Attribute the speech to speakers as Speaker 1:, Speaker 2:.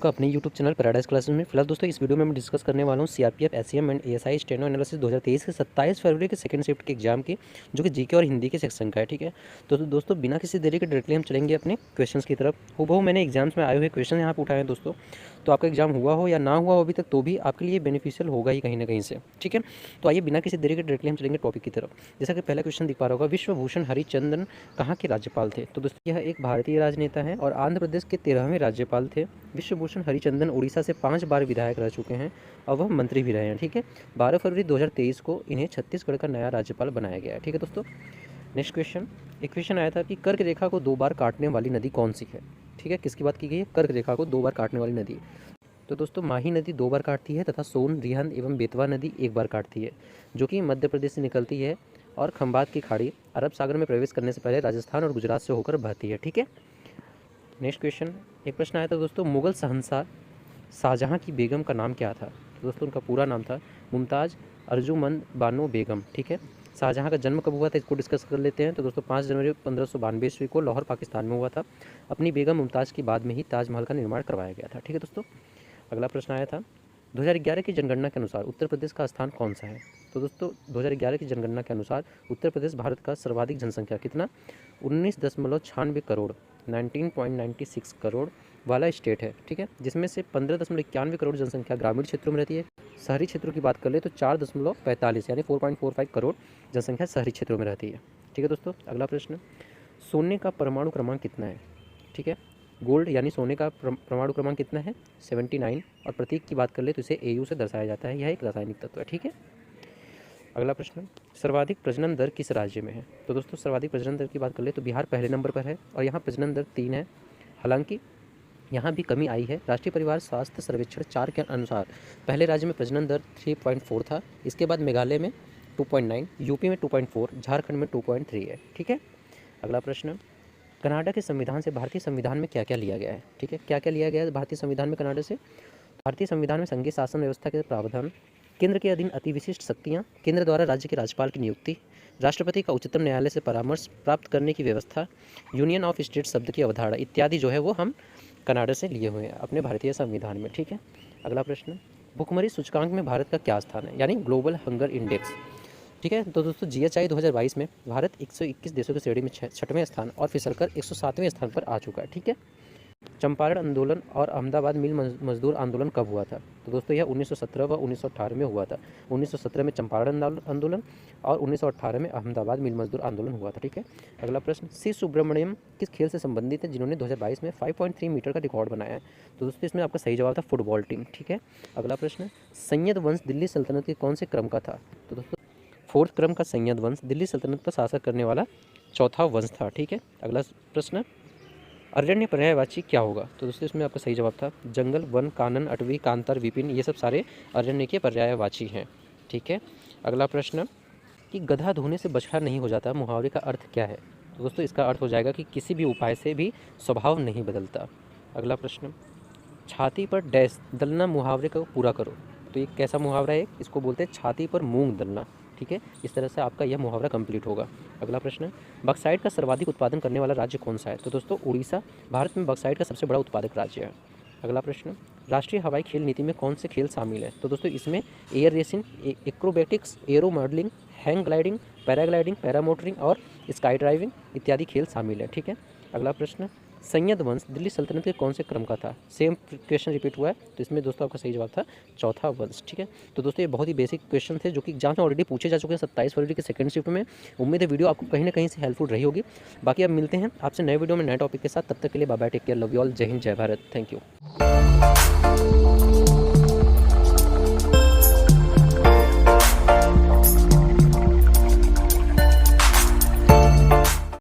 Speaker 1: आपका अपने YouTube channel paradise classes में। फिलहाल दोस्तों इस वीडियो में मैं डिस्कस करने वाला हूँ CRPF, SCM and ASI steno analysis 2023 के 27 फरवरी के सेकंड शिफ्ट के एग्जाम की, जो कि जीके और हिंदी के सेक्शन का है। ठीक है, तो दोस्तों बिना किसी देरी के डायरेक्टली हम चलेंगे अपने क्वेश्चंस की तरफ। हूबहू मैंने एग्जाम्स में आए हुए क्वेश्चन यहाँ पर उठाए हैं दोस्तों, तो आपका एग्जाम हुआ हो या ना हुआ हो अभी तक, तो भी आपके लिए बेनिफिशियल होगा ही कहीं ना कहीं से। ठीक है, तो आइए बिना किसी देरी के डायरेक्टली हम चलेंगे टॉपिक की तरफ। जैसा कि पहला क्वेश्चन दिख पा रहा होगा, विश्वभूषण हरिचंदन कहाँ के राज्यपाल थे? तो दोस्तों यह एक भारतीय राजनेता है और आंध्र प्रदेश के 13वें राज्यपाल थे। विश्वभूषण हरिचंदन उड़ीसा से 5 बार विधायक रह चुके हैं और वह मंत्री भी रहे हैं। ठीक है, 12 फरवरी 2023 को इन्हें छत्तीसगढ़ का नया राज्यपाल बनाया गया है। ठीक है दोस्तों, नेक्स्ट क्वेश्चन, एक क्वेश्चन आया था कि कर्क रेखा को 2 बार काटने वाली नदी कौन सी है? ठीक है, किसकी बात की गई है? कर्क रेखा को 2 बार काटने वाली नदी। तो दोस्तों माही नदी 2 बार काटती है तथा सोन, रिहंद एवं बेतवा नदी 1 बार काटती है, जो कि मध्य प्रदेश से निकलती है और खंबात की खाड़ी अरब सागर में प्रवेश करने से पहले राजस्थान और गुजरात से होकर बहती है। ठीक है, नेक्स्ट क्वेश्चन, एक प्रश्न आया था दोस्तों, मुगल शहंशाह शाहजहां की बेगम का नाम क्या था? तो दोस्तों उनका पूरा नाम था मुमताज़ अर्जुमंद बानो बेगम। ठीक है, शाहजहां का जन्म कब हुआ था इसको डिस्कस कर लेते हैं। तो दोस्तों 5 जनवरी 1592 ईस्वी को लाहौर पाकिस्तान में हुआ था। अपनी बेगम मुमताज़ की बाद में ही ताजमहल का निर्माण करवाया गया था। ठीक है दोस्तों, अगला प्रश्न आया था, 2011 की जनगणना के अनुसार उत्तर प्रदेश का स्थान कौन सा है? तो दोस्तों 2011 की जनगणना के अनुसार उत्तर प्रदेश भारत का सर्वाधिक जनसंख्या कितना 19.96 करोड़ 19.96 करोड़ वाला स्टेट है। ठीक है, जिसमें से 15.91 करोड़ जनसंख्या ग्रामीण क्षेत्रों में रहती है। शहरी क्षेत्रों की बात कर ले तो 4.45 यानी 4.45 करोड़ जनसंख्या शहरी क्षेत्रों में रहती है। ठीक है दोस्तों, अगला प्रश्न, सोने का परमाणु क्रमांक कितना है? ठीक है, गोल्ड यानी सोने का परमाणु क्रमांक कितना है? 79। और प्रतीक की बात कर ले तो इसे AU से दर्शाया जाता है, यह एक रासायनिक तत्व है। ठीक है, अगला प्रश्न, सर्वाधिक प्रजनन दर किस राज्य में है? तो दोस्तों सर्वाधिक प्रजनन दर की बात कर ले तो बिहार पहले नंबर पर है और यहाँ प्रजनन दर 3 है। हालांकि यहाँ भी कमी आई है। राष्ट्रीय परिवार स्वास्थ्य सर्वेक्षण 4 के अनुसार पहले राज्य में प्रजनन दर 3.4 था, इसके बाद मेघालय में 2.9, यूपी में 2.4, झारखंड में 2.3 है। ठीक है, अगला प्रश्न, कनाडा के संविधान से भारतीय संविधान में क्या क्या लिया गया है? ठीक है, क्या क्या लिया गया है भारतीय संविधान में कनाडा से? भारतीय संविधान में संघीय शासन व्यवस्था के प्रावधान, केंद्र के अधीन अति विशिष्ट शक्तियाँ, केंद्र द्वारा राज्य के राज्यपाल की नियुक्ति, राष्ट्रपति का उच्चतम न्यायालय से परामर्श प्राप्त करने की व्यवस्था, यूनियन ऑफ स्टेट शब्द की अवधारणा इत्यादि जो है वो हम कनाडा से लिए हुए हैं अपने भारतीय संविधान में। ठीक है, अगला प्रश्न, भुखमरी सूचकांक में भारत का क्या स्थान है, यानी ग्लोबल हंगर इंडेक्स? ठीक है, तो दोस्तों GHI 2022 में भारत 121 देशों की श्रेणी में 6वें स्थान और फिसलकर 107वें स्थान पर आ चुका है। ठीक है, चंपारण आंदोलन और अहमदाबाद मिल मजदूर आंदोलन कब हुआ था? तो दोस्तों यह 1917 व 1918 में हुआ था। 1917 में चंपारण आंदोलन और 1918 में अहमदाबाद मिल मजदूर आंदोलन हुआ था। ठीक है, अगला प्रश्न, सी सुब्रमण्यम किस खेल से संबंधित है जिन्होंने 2022 में 5.3 मीटर का रिकॉर्ड बनाया है? तो दोस्तों इसमें आपका सही जवाब था फुटबॉल टीम। ठीक है, अगला प्रश्न, सैयद वंश दिल्ली सल्तनत के कौन से क्रम का था? तो दोस्तों 4th क्रम का सैयद वंश दिल्ली सल्तनत पर शासन करने वाला 4था वंश था। ठीक है, अगला प्रश्न, अरण्य पर्यायवाची क्या होगा? तो दोस्तों इसमें आपका सही जवाब था जंगल, वन, कानन, अटवी, कांतर, विपिन, ये सब सारे अरण्य के पर्यायवाची हैं। ठीक है, अगला प्रश्न, कि गधा धोने से बछड़ा नहीं हो जाता मुहावरे का अर्थ क्या है? तो दोस्तों इसका अर्थ हो जाएगा कि किसी भी उपाय से भी स्वभाव नहीं बदलता। अगला प्रश्न, छाती पर डैश दलना मुहावरे को पूरा करो। तो ये कैसा मुहावरा है? इसको बोलते हैं छाती पर मूंग दलना। ठीक है, इस तरह से आपका यह मुहावरा कंप्लीट होगा। अगला प्रश्न, बॉक्साइट का सर्वाधिक उत्पादन करने वाला राज्य कौन सा है? तो दोस्तों उड़ीसा भारत में बॉक्साइट का सबसे बड़ा उत्पादक राज्य है। अगला प्रश्न, राष्ट्रीय हवाई खेल नीति में कौन से खेल शामिल है? तो दोस्तों इसमें air racing, acrobatics, aero modelling, hang gliding, paragliding, paramotoring और स्काई ड्राइविंग इत्यादि खेल शामिल है। ठीक है, अगला प्रश्न, सैयद वंश दिल्ली सल्तनत के कौन से क्रम का था? सेम क्वेश्चन रिपीट हुआ है, तो इसमें दोस्तों आपका सही जवाब था 4था वंश। ठीक है, तो दोस्तों ये बहुत ही बेसिक क्वेश्चन थे जो कि एग्जाम में ऑलरेडी पूछे जा चुके हैं 27 फरवरी के सेकंड शिफ्ट में। उम्मीद है वीडियो आपको कहीं ना कहीं से हेल्पफुल रही होगी। बाकी अब मिलते हैं आपसे नए वीडियो में नए टॉपिक के साथ, तब तक के लिए bye bye, take care, love you all, जय हिंद, जय भारत, थैंक यू।